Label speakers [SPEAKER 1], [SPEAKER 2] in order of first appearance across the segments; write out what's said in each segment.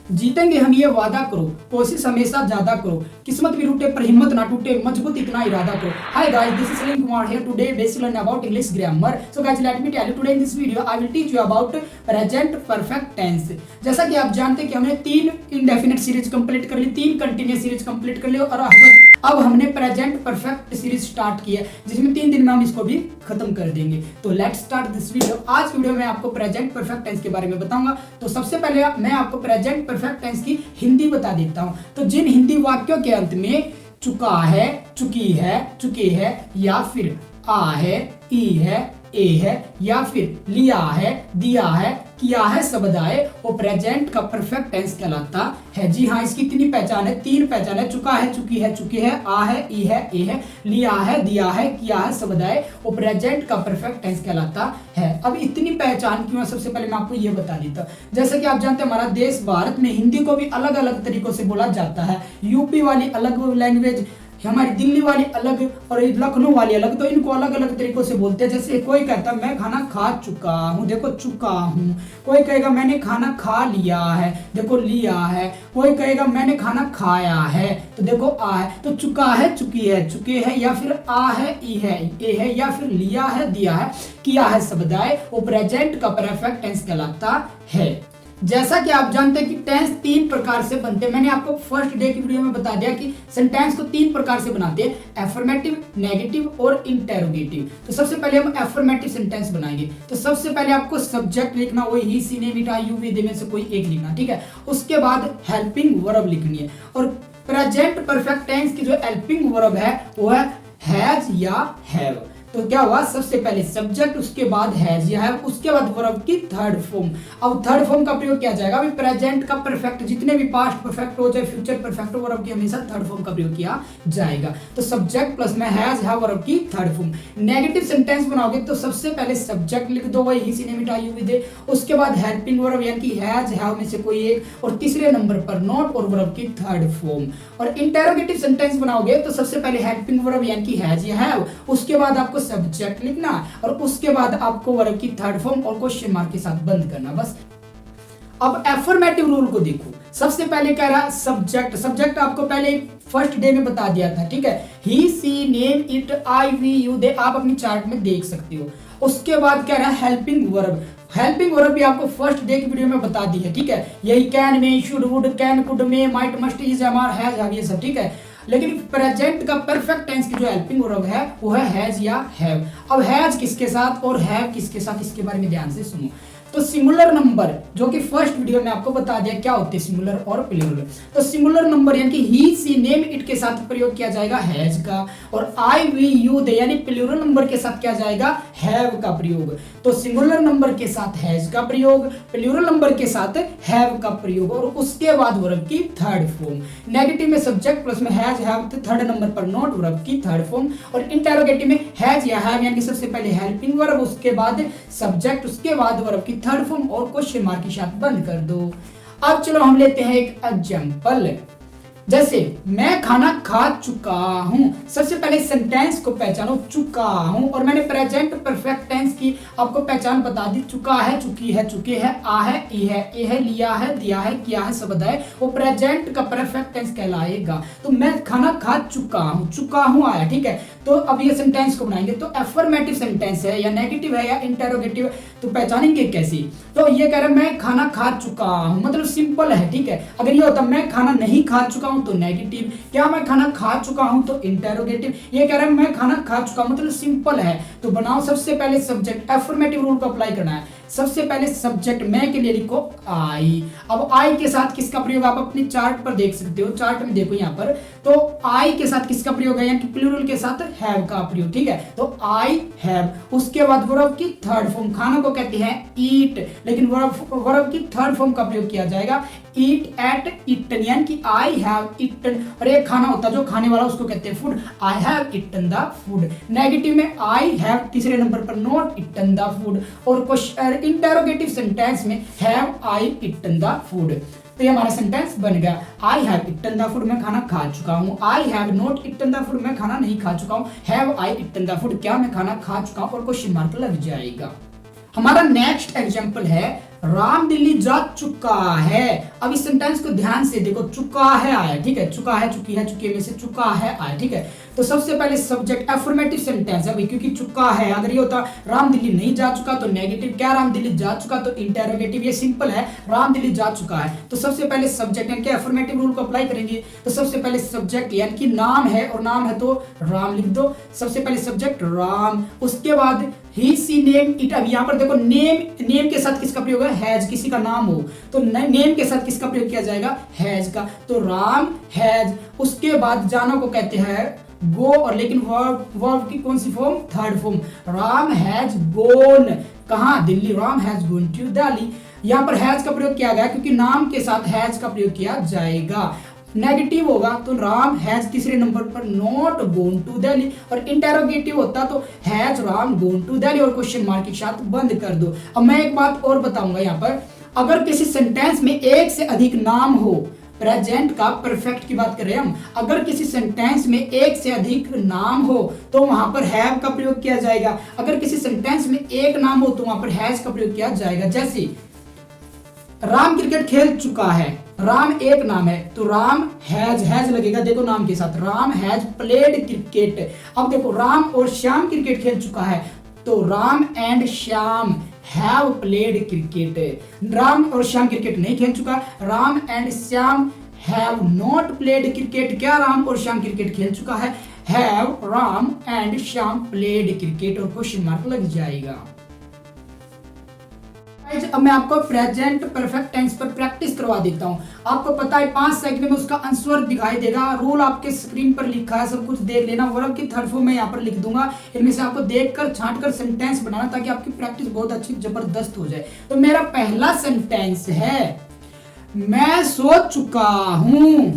[SPEAKER 1] जीतेंगे हम ये वादा करो, कोशिश हमेशा ज्यादा करो, किस्मत भी रूठे पर हिम्मत ना टूटे, मजबूत इतना इरादा करो। Hi guys, this is Salim Kumar here today basically learn about English grammar. So guys, let me tell you today in this video I will teach you about present perfect tense. जैसा कि आप जानते हैं कि हमने 3 इंडेफिनिट सीरीज कंप्लीट कर ली, 3 continuous series complete कर ली और अब हमने प्रेजेंट परफेक्ट सीरीज स्टार्ट की है, जिसमें 3 दिन में हम इसको भी खत्म कर देंगे। तो लेट्स स्टार्ट दिस वीडियो। आज की वीडियो में आपको प्रेजेंट परफेक्ट टेंस के बारे में बताऊंगा। तो सबसे पहले मैं आपको प्रेजेंट परफेक्ट टेंस की हिंदी बता देता हूं। तो जिन हिंदी वाक्यों के अंत में चुका है, चुकी है, चुके है या फिर आ है, ई है, ए है या फिर लिया है, दिया है, किया है शब्द आए, वो प्रेजेंट का परफेक्ट टेंस कहलाता है। जी हाँ, इसकी कितनी पहचान है? 3 पहचान है। चुका है, चुकी है, चुके है, आ है, ई है, ए है, लिया है, दिया है, किया है शब्द आए, वो प्रेजेंट का परफेक्ट टेंस कहलाता है। अब इतनी पहचान क्यों है, सबसे पहले मैं आपको ये बता देता हूँ। जैसे कि आप जानते हैं हमारा देश भारत में हिंदी को भी अलग अलग तरीकों से बोला जाता है। यूपी वाली अलग लैंग्वेज, हमारी दिल्ली वाली अलग और लखनऊ वाली अलग, तो इनको अलग अलग तरीकों से बोलते हैं। जैसे कोई कहता है मैं खाना खा चुका हूँ, देखो चुका हूँ। कोई कहेगा मैंने खाना खा लिया है, देखो लिया है। कोई कहेगा मैंने खाना खाया है, तो देखो आ है। तो चुका है, चुकी है, चुके है या फिर आ है, ई है, ए है या फिर लिया है, दिया है, किया है शब्द आए, वो प्रेजेंट का परफेक्ट टेंस कहलाता है। जैसा कि आप जानते हैं कि टेंस 3 प्रकार से बनते हैं। मैंने आपको फर्स्ट डे की वीडियो में बता दिया कि सेंटेंस को 3 प्रकार से बनाते हैं, एफर्मेटिव, नेगेटिव और इंटेरोगेटिव। तो सबसे पहले हम एफर्मेटिव सेंटेंस बनाएंगे। तो सबसे पहले आपको सब्जेक्ट लिखना, वही ही, सी, ने, इट, आई, यू, वी, दे में से कोई एक लिखना, ठीक है। उसके बाद हेल्पिंग वर्ब लिखनी है। और प्रेजेंट परफेक्ट टेंस की जो हेल्पिंग वर्ब है वो है हैज या हैव। तो क्या हुआ, सबसे पहले सब्जेक्ट, उसके बाद हैज या हैव, उसके बाद वर्ब की थर्ड फॉर्म। अब थर्ड फॉर्म का प्रयोग किया जाएगा। अभी प्रेजेंट का परफेक्ट, जितने भी पास्ट परफेक्ट हो चाहे फ्यूचर परफेक्ट हो, वर्ब की हमेशा थर्ड फॉर्म का प्रयोग किया जाएगा। तो सब्जेक्ट प्लस में हैज हैव वर्ब की थर्ड फॉर्म। नेगेटिव सेंटेंस बनाओगे तो सबसे पहले सब्जेक्ट लिख दो, वही ही, सी, ने, इट, आई, यू, वी, दे। उसके बाद हेल्पिंग वर्ब यानी कि हैज हैव में से कोई एक, और तीसरे नंबर पर नॉट और वर्ब की थर्ड फॉर्म। और इंटेरोगेटिव सेंटेंस बनाओगे तो सबसे पहले हेल्पिंग वर्ब यानी कि हैज या हैव, उसके बाद आपको सब्जेक्ट लिखना और उसके बाद आपको वर्ब की थर्ड फॉर्म और क्वेश्चन मार्क के साथ बंद करना, बस। अब एफर्मेटिव रूल को देखो। सबसे पहले कह रहा सब्जेक्ट। सब्जेक्ट आपको पहले फर्स्ट डे में बता दिया था, ठीक है। He, she, name, it, I, we, you, they, आप अपनी चार्ट में देख सकते हो। उसके बाद कह रहा है हेल्पिंग वर्ब। हेल्पिंग वर्ब भी आपको फर्स्ट डे की वीडियो में बता दी है, ठीक है। यही can, may, should, would, can, could, may, might, must, is, am, has, have, ये सब, ठीक है। लेकिन प्रेजेंट का परफेक्ट टेंस की जो हेल्पिंग वर्ब है वो है हैज या हैव। अब हैज किसके साथ और हैव किसके साथ, इसके बारे में ध्यान से सुनो। तो सिंगुलर नंबर, जो कि फर्स्ट वीडियो में आपको बता दिया क्या होते हैं सिंगुलर और प्लूरल। तो सिंगुलर नंबर यानी कि ही, सी, नेम, इट के साथ प्रयोग किया जाएगा हैज का, और आई, वी, यू, दे यानी प्लूरल नंबर के साथ किया जाएगा हैव का प्रयोग। तो सिंगुलर नंबर के साथ हैज का प्रयोग, प्लूरल नंबर के साथ हैव का प्रयोग, और उसके बाद वर्ब की थर्ड फॉर्म। नेगेटिव में सब्जेक्ट प्लस में हैज हैव, थर्ड नंबर पर नॉट, वर्ब की थर्ड फॉर्म। और इंटेरोगेटिव में हैज या हैव यानी कि सबसे पहले हेल्पिंग वर्ब, उसके बाद सब्जेक्ट, उसके बाद वर्ब की थर्ड फॉर्म और क्वेश्चन मार्क के साथ बंद कर दो। अब चलो हम लेते हैं एक एग्जांपल। जैसे मैं खाना खा चुका हूं। सबसे पहले सेंटेंस को पहचानो, चुका हूं, और मैंने प्रेजेंट परफेक्ट टेंस की आपको पहचान बता दी। चुका है, चुकी है, चुके है, आ है, ई है, ए है, लिया है, दिया है, किया है शब्द है, वो प्रेजेंट का परफेक्ट टेंस कहलाएगा। तो मैं खाना खा चुका हूं आया, ठीक है। तो अब ये सेंटेंस को बनाएंगे तो एफर्मेटिव सेंटेंस है या नेगेटिव है या इंटेरोगेटिव, तो पहचानेंगे कैसे? तो ये कह रहा है मैं खाना खा चुका हूं, मतलब सिंपल है, ठीक है। अगर ये होता मैं खाना नहीं खा चुका हूं तो नेगेटिव, क्या मैं खाना खा चुका हूं तो इंटेरोगेटिव। ये कह रहा है मैं खाना खा चुका, मतलब सिंपल है। तो बनाओ सबसे पहले सब्जेक्ट, एफर्मेटिव रूल को अप्लाई करना है। सबसे पहले सब्जेक्ट मैं के लिए लिखो आई। अब आई के साथ किसका प्रयोग आप अपनी चार्ट पर देख सकते हो। चार्ट में देखो यहाँ पर, तो आई के साथ किसका प्रयोग है, यानी कि प्लूरल के साथ हैव का प्रयोग, ठीक है। तो आई हैव, उसके बाद वर्ब की थर्ड फॉर्म, खाना को कहते हैं ईट, लेकिन वर्ब की थर्ड फॉर्म का प्रयोग किया जाएगा ईट, एट, ईटन, यानी कि आई हैव ईटन। और एक खाना होता है जो खाने वाला, उसको कहते हैं food, I have eaten the food. Negative में आई हैव तीसरे नंबर पर नॉट ईटन द फूड, और इंटेरोगेटिव सेंटेंस में have I eaten the food. तो ये हमारा सेंटेंस बन गया, I have eaten the food, मैं खाना खा चुका हूँ। I have not eaten the food, मैं खाना नहीं खा चुका हूँ। Have I eaten the food, क्या मैं खाना खा चुका हूँ, और क्वेश्चन मार्क लग जाएगा। हमारा नेक्स्ट एग्जांपल है राम दिल्ली जा चुका है। अब इस सेंटेंस को ध्यान से देखो, चुका है आया, ठीक है, चुका है, चुकी है, चुके में से चुका है आया, ठीक है। तो सबसे पहले सब्जेक्ट अफर्मेटिव सेंटेंस है भाई, क्योंकि चुका है, अगर ये होता राम दिल्ली नहीं जा चुका तो नेगेटिव, क्या राम दिल्ली जा चुका तो इंटेरोगेटिव, ये सिंपल है, राम दिल्ली जा चुका है। तो सबसे पहले सब्जेक्ट यानी कि अफर्मेटिव रूल को अप्लाई करेंगे। तो सबसे पहले सब्जेक्ट यानी कि नाम है, और नाम है तो राम लिख दो, सबसे पहले सब्जेक्ट राम, उसके बाद ही सी नेम इट। अब यहाँ पर देखो नेम के साथ किसका प्रयोग है, हैज, किसी का नाम हो तो नेम के साथ किसका प्रयोग किया जाएगा, हैज का, तो राम हैज। उसके बाद जाना को कहते हैं गो, और लेकिन वर्ब की कौन सी form, third form, Ram has gone, कहाँ, Delhi, Ram has gone to Delhi. यहाँ पर हैज का प्रयोग किया गया क्योंकि नाम के साथ हैज का प्रयोग किया जाएगा। नेगेटिव होगा तो राम हैज तीसरे नंबर पर नॉट गोन टू दिल्ली, और इंटेरोगेटिव होता तो has Ram gone to Delhi और क्वेश्चन मार्क के साथ बंद कर दो। अब मैं एक बात और बताऊंगा यहाँ पर, अगर किसी सेंटेंस में एक से अधिक नाम हो, प्रेजेंट का परफेक्ट की बात कर रहे हैं हम, अगर किसी सेंटेंस में एक से अधिक नाम हो तो वहां पर हैव का प्रयोग किया जाएगा, अगर किसी सेंटेंस में एक नाम हो तो वहां पर हैज का प्रयोग किया जाएगा। जैसे राम क्रिकेट खेल चुका है, राम एक नाम है तो राम हैज लगेगा, देखो नाम के साथ, राम हैज प्लेड क्रिकेट। अब देखो राम और श्याम क्रिकेट खेल चुका है तो Ram and Shyam have played cricket. Ram और श्याम क्रिकेट नहीं खेल चुका, Ram and Shyam have not played cricket, क्या राम और श्याम क्रिकेट खेल चुका है, have Ram and Shyam played cricket, और क्वेश्चन मार्क लग जाएगा। अब मैं आपको प्रेजेंट परफेक्ट टेंस पर प्रैक्टिस करवा देता हूं। आपको पता है 5 सेकंड में उसका आंसर दिखाई देगा, रूल आपके स्क्रीन पर लिखा है, सब कुछ देख लेना। वर्ब की थर्ड फॉर्म मैं यहाँ पर लिख दूंगा, इनमें से आपको देखकर छांटकर सेंटेंस बनाना ताकि आपकी प्रैक्टिस बहुत अच्छी जबरदस्त हो जाए। तो मेरा पहला सेंटेंस है, मैं सो चुका हूं।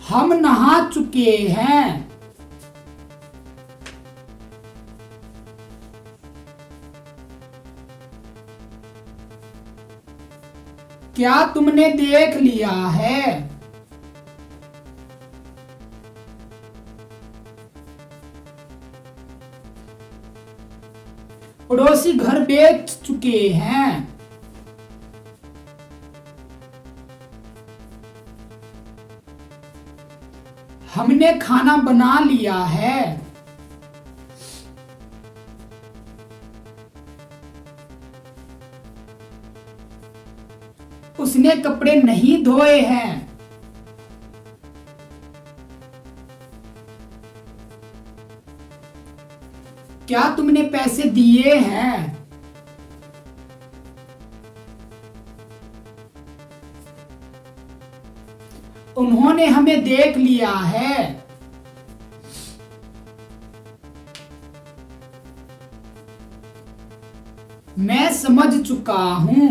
[SPEAKER 1] हम नहा चुके हैं। क्या तुमने देख लिया है? पड़ोसी घर बेच चुके हैं। हमने खाना बना लिया है। उसने कपड़े नहीं धोए हैं। क्या तुमने पैसे दिए हैं? उन्होंने हमें देख लिया है। मैं समझ चुका हूं।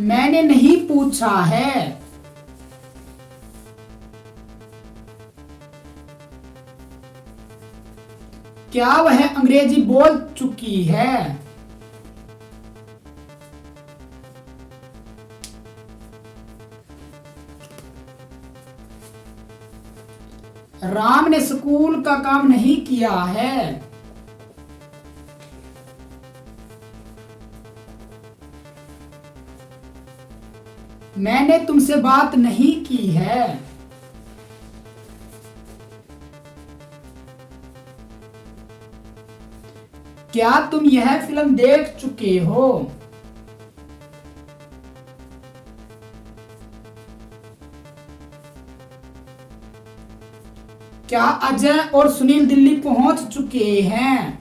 [SPEAKER 1] मैंने नहीं पूछा है। क्या वह अंग्रेजी बोल चुकी है? राम ने स्कूल का काम नहीं किया है। मैंने तुमसे बात नहीं की है। क्या तुम यह फिल्म देख चुके हो? क्या अजय और सुनील दिल्ली पहुंच चुके हैं?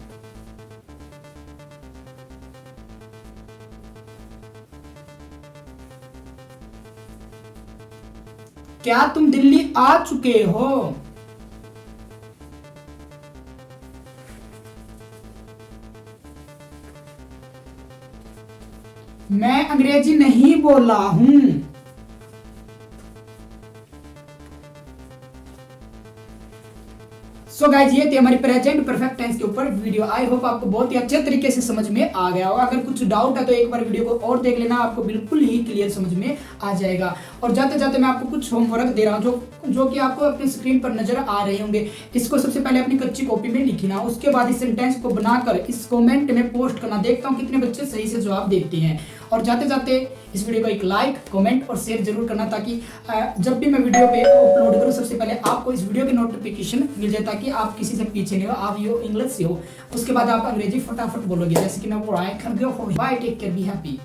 [SPEAKER 1] क्या तुम दिल्ली आ चुके हो? मैं अंग्रेजी नहीं बोला हूं। सो गाइज ये थी हमारी प्रेजेंट परफेक्ट टेंस के ऊपर वीडियो। आई होप आपको बहुत ही अच्छे तरीके से समझ में आ गया होगा। अगर कुछ डाउट है तो एक बार वीडियो को और देख लेना, आपको बिल्कुल ही क्लियर समझ में आ जाएगा। और जाते जाते मैं आपको कुछ होमवर्क दे रहा हूँ जो कि आपको अपनी स्क्रीन पर नजर आ रहे होंगे। इसको सबसे पहले अपनी कच्ची कॉपी में लिखना, उसके बाद इस सेंटेंस को बनाकर इस कमेंट में पोस्ट करना। देखता हूँ कितने बच्चे सही से जवाब देते हैं। और जाते जाते इस वीडियो को एक लाइक, कमेंट और शेयर जरूर करना, ताकि जब भी मैं वीडियो पे अपलोड करूँ सबसे पहले आपको इस वीडियो की नोटिफिकेशन मिल जाए, ताकि आप किसी से पीछे नहीं हो, आप ये इंग्लिश से हो। उसके बाद आप अंग्रेजी फटाफट बोलोगे, जैसे कि मैं पढ़ाई कर दिया। Bye, take care, be happy.